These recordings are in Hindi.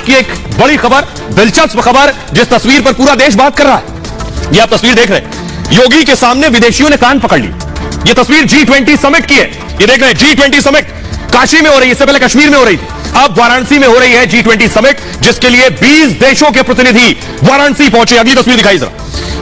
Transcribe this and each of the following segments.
की एक बड़ी खबर, दिलचस्प खबर, जिस तस्वीर पर पूरा देश बात कर रहा है। यह आप तस्वीर देख रहे हैं, योगी के सामने विदेशियों ने कान पकड़ ली। यह तस्वीर G20 समिट की है। ये देख रहे हैं G20 समिट काशी में हो रही है, इससे पहले कश्मीर में हो रही थी, अब वाराणसी में हो रही है G20 समिट, जिसके लिए 20 देशों के प्रतिनिधि वाराणसी पहुंचे। अगली तस्वीर दिखाई जरा।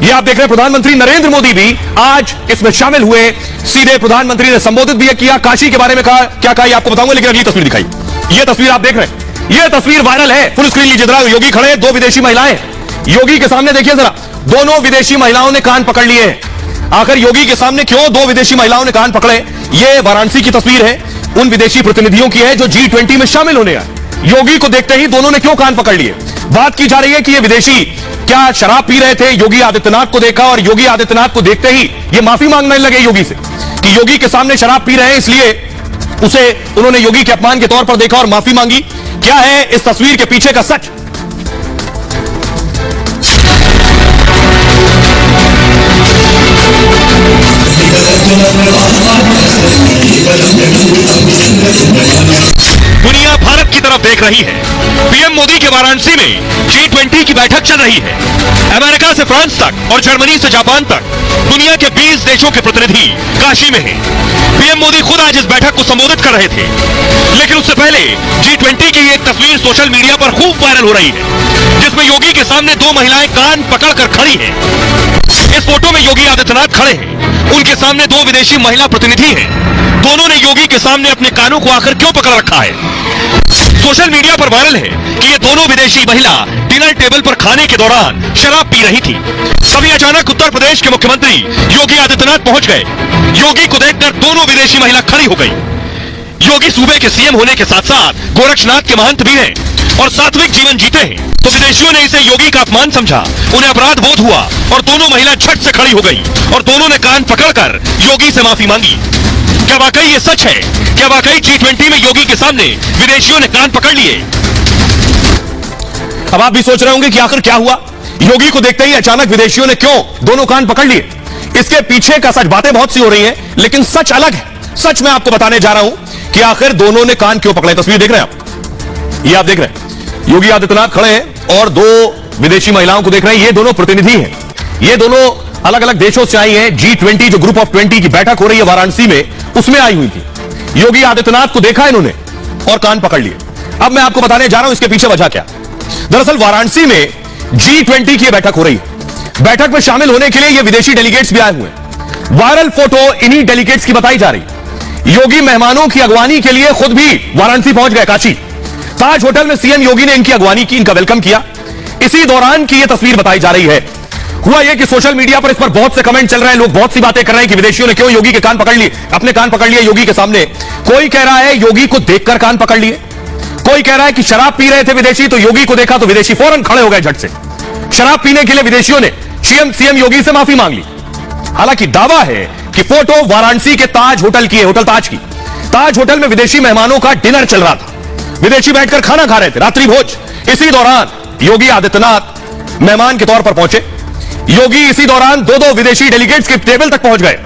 ये आप देख रहे हैं, प्रधानमंत्री नरेंद्र मोदी भी आज इसमें शामिल हुए। सीधे प्रधानमंत्री ने संबोधित भी किया, काशी के बारे में कहा, क्या कहा आपको बताऊंगा, लेकिन अगली तस्वीर दिखाई। यह तस्वीर आप देख रहे हैं, यह तस्वीर वायरल है, फुल स्क्रीन लीजिए जरा। योगी खड़े हैं, दो विदेशी महिलाएं योगी के सामने, देखिए जरा, दोनों विदेशी महिलाओं ने कान पकड़ लिए हैं। आखिर योगी के सामने क्यों दो विदेशी महिलाओं ने कान पकड़े? यह वाराणसी की तस्वीर है, उन विदेशी प्रतिनिधियों की है जो G20 में शामिल होने आए। योगी को देखते ही दोनों ने क्यों कान पकड़ लिए? बात की जा रही है कि ये विदेशी क्या शराब पी रहे थे, योगी आदित्यनाथ को देखा और योगी आदित्यनाथ को देखते ही ये माफी मांगने लगे योगी से कि योगी के सामने शराब पी रहे हैं, इसलिए उसे उन्होंने योगी के अपमान के तौर पर देखा और माफी मांगी। क्या है इस तस्वीर के पीछे का सच? दुनिया भारत की तरफ देख रही है। पीएम मोदी के वाराणसी में G20 की बैठक चल रही है। अमेरिका से फ्रांस तक और जर्मनी से जापान तक दुनिया के 20 देशों के प्रतिनिधि काशी में हैं। पीएम मोदी खुद आज इस बैठक को संबोधित कर रहे थे, लेकिन उससे पहले G20 की एक तस्वीर सोशल मीडिया पर खूब वायरल हो रही है, जिसमें योगी के सामने दो महिलाएं कान पकड़कर खड़ी हैं। इस फोटो में योगी आदित्यनाथ खड़े हैं, उनके सामने दो विदेशी महिला प्रतिनिधि हैं। दोनों ने योगी के सामने अपने कानों को आखिर क्यों पकड़ रखा है? सोशल मीडिया पर वायरल है कि ये दोनों विदेशी महिला डिनर टेबल पर खाने के दौरान शराब पी रही थी। तभी अचानक उत्तर प्रदेश के मुख्यमंत्री योगी आदित्यनाथ पहुंच गए। योगी को देखकर दोनों विदेशी महिला खड़ी हो गई। योगी सूबे के सीएम होने के साथ साथ गोरक्षनाथ के महंत भी हैं और सात्विक जीवन जीते हैं, तो विदेशियों ने इसे योगी का अपमान समझा, उन्हें अपराध बोध हुआ और दोनों महिला झट से खड़ी हो गई और दोनों ने कान पकड़कर योगी से माफी मांगी। क्या वाकई ये सच है? क्या वाकई G20 में योगी के सामने विदेशियों ने कान पकड़ लिए? अब आप भी सोच रहे होंगे कि आखिर क्या हुआ, योगी को देखते ही अचानक विदेशियों ने क्यों दोनों कान पकड़ लिए? इसके पीछे का सच, बातें बहुत सी हो रही हैं, लेकिन सच अलग है। सच मैं आपको बताने जा रहा हूं कि आखिर दोनों ने कान क्यों पकड़े। तस्वीर देख रहे हैं आप, ये आप देख रहे हैं, योगी आदित्यनाथ खड़े हैं और दो विदेशी महिलाओं को देख रहे हैं। ये दोनों प्रतिनिधि हैं, ये दोनों अलग अलग देशों से आई हैं। G20 जो ग्रुप ऑफ 20 की बैठक हो रही है वाराणसी में, उसमें आई हुई थी। योगी आदित्यनाथ को देखा इन्होंने और कान पकड़ लिए। अब मैं आपको बताने जा रहा हूं इसके पीछे वजह क्या। दरअसल वाराणसी में G20 की बैठक हो रही है। बैठक में शामिल होने के लिए ये विदेशी डेलीगेट्स भी आए हुए हैं। वायरल फोटो इन्हीं डेलीगेट्स की बताई जा रही है। योगी मेहमानों की अगवानी के लिए खुद भी वाराणसी पहुंच गए, काशी। ताज होटल में सीएम योगी ने इनकी अगवानी की, इनका वेलकम किया। इसी दौरान की यह तस्वीर बताई जा रही है। हुआ यह कि सोशल मीडिया पर इस पर बहुत से कमेंट चल रहे हैं, लोग बहुत सी बातें कर रहे हैं कि विदेशियों ने क्यों योगी के कान पकड़ लिए, अपने कान पकड़ लिए योगी के सामने। कोई कह रहा है योगी को देखकर कान पकड़ लिए, कोई कह रहा है कि शराब पी रहे थे विदेशी तो योगी को देखा तो विदेशी फौरन खड़े हो गए झट से। शराब पीने के लिए विदेशियों ने सीएम योगी से माफी मांग ली। हालांकि दावा है कि फोटो वाराणसी के ताज होटल की है, होटल ताज की। ताज होटल में विदेशी मेहमानों का डिनर चल रहा था, विदेशी बैठकर खाना खा रहे थे, रात्रि भोज। इसी दौरान योगी आदित्यनाथ मेहमान के तौर पर पहुंचे। योगी इसी दौरान दो विदेशी डेलीगेट्स के टेबल तक पहुंच गए।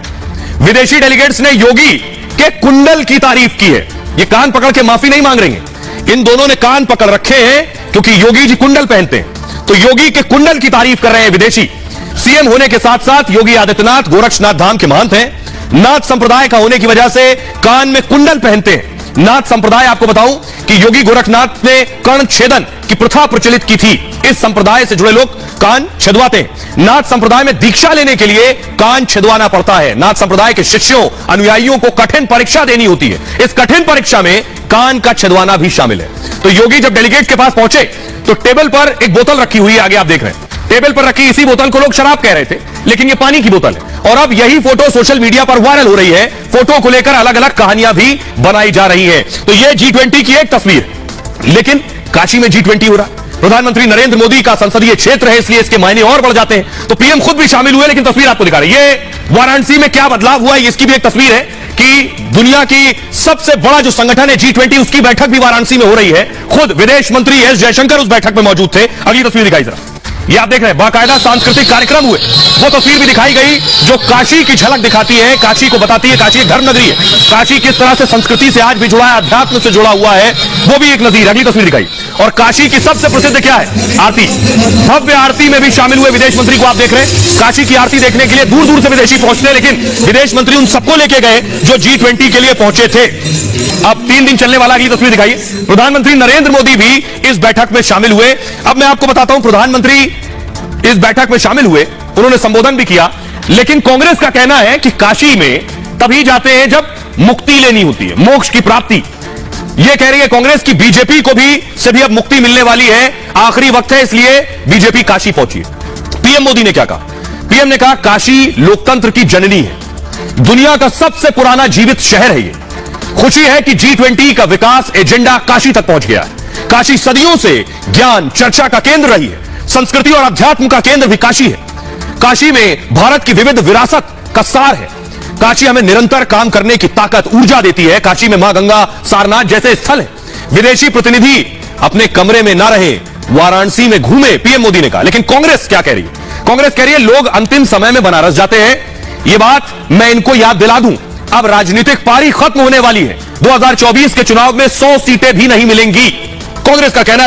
विदेशी डेलीगेट्स ने योगी के कुंडल की तारीफ की है। ये कान पकड़ के माफी नहीं मांग रही हैं, इन दोनों ने कान पकड़ रखे हैं क्योंकि योगी जी कुंडल पहनते हैं, तो योगी के कुंडल की तारीफ कर रहे हैं विदेशी। सीएम होने के साथ साथ योगी आदित्यनाथ गोरक्षनाथ धाम के महंत हैं। नाथ संप्रदाय का होने की वजह से कान में कुंडल पहनते हैं। नाथ संप्रदाय, आपको बताऊं कि योगी गोरखनाथ ने कर्ण छेदन की प्रथा प्रचलित की थी। इस संप्रदाय से जुड़े लोग कान छेदवाते हैं। नाथ संप्रदाय में दीक्षा लेने के लिए कान छेदवाना पड़ता है। नाथ संप्रदाय के शिष्यों, अनुयायियों को कठिन परीक्षा देनी होती है। इस कठिन परीक्षा में कान का छेदवाना भी शामिल है। तो योगी जब डेलीगेट के पास पहुंचे तो टेबल पर एक बोतल रखी हुई है, आगे आप देख रहे हैं, टेबल पर रखी इसी बोतल को लोग शराब कह रहे थे, लेकिन ये पानी की बोतल है। और अब यही फोटो सोशल मीडिया पर वायरल हो रही है। फोटो को लेकर अलग अलग कहानियां भी बनाई जा रही हैं। तो ये G20 की एक तस्वीर, लेकिन काशी में G20 हो रहा है। प्रधानमंत्री नरेंद्र मोदी का संसदीय क्षेत्र है, इसलिए इसके मायने और बढ़ जाते हैं। तो पीएम खुद भी शामिल हुए, लेकिन तस्वीर आपको दिखा रही है। ये वाराणसी में क्या बदलाव हुआ है, इसकी भी एक तस्वीर है कि दुनिया की सबसे बड़ा जो संगठन है G20, उसकी बैठक भी वाराणसी में हो रही है। खुद विदेश मंत्री एस जयशंकर उस बैठक में मौजूद थे। अगली तस्वीर दिखाई जरा। ये आप देख रहे हैं बाकायदा सांस्कृतिक कार्यक्रम हुए। वो तस्वीर भी दिखाई गई जो काशी की झलक दिखाती है, काशी को बताती है काशी एक धर्म नगरी है, काशी किस तरह से संस्कृति से आज भी जुड़ा है, अध्यात्म से जुड़ा हुआ है, वो भी एक नजीर। अगली तस्वीर दिखाई। और काशी की सबसे प्रसिद्ध क्या है? आरती। भव्य आरती में भी शामिल हुए विदेश मंत्री को आप देख रहे हैं। काशी की आरती देखने के लिए दूर दूर से विदेशी पहुंचते हैं, लेकिन विदेश मंत्री उन सबको लेके गए जो G20 के लिए पहुंचे थे। अब 3 दिन चलने वाला अगली तस्वीर दिखाइए। प्रधानमंत्री नरेंद्र मोदी भी इस बैठक में शामिल हुए। अब मैं आपको बताता हूं, प्रधानमंत्री इस बैठक में शामिल हुए, उन्होंने संबोधन भी किया, लेकिन कांग्रेस का कहना है कि काशी में तभी जाते हैं जब मुक्ति लेनी होती है, मोक्ष की प्राप्ति। यह कह रही है कांग्रेस की बीजेपी को भी अब मुक्ति मिलने वाली है, आखिरी वक्त है, इसलिए बीजेपी काशी पहुंची है। पीएम मोदी ने क्या कहा? पीएम ने कहा काशी लोकतंत्र की जननी है, दुनिया का सबसे पुराना जीवित शहर है। ये खुशी है कि G20 का विकास एजेंडा काशी तक पहुंच गया है। काशी सदियों से ज्ञान चर्चा का केंद्र रही है, संस्कृति और अध्यात्म का केंद्र भी काशी है। काशी में भारत की विविध विरासत का सार है। काशी हमें निरंतर काम करने की ताकत, ऊर्जा देती है। काशी में मां गंगा, सारनाथ जैसे स्थल है। विदेशी प्रतिनिधि अपने कमरे में ना रहे, वाराणसी में घूमे, पीएम मोदी ने कहा। लेकिन कांग्रेस क्या कह रही है? कांग्रेस कह रही है लोग अंतिम समय में बनारस जाते हैं। यह बात मैं इनको याद दिला दूं, अब राजनीतिक पारी खत्म होने वाली है। 2024 के चुनाव में 100 सीटें भी नहीं मिलेंगी, कांग्रेस का कहना है।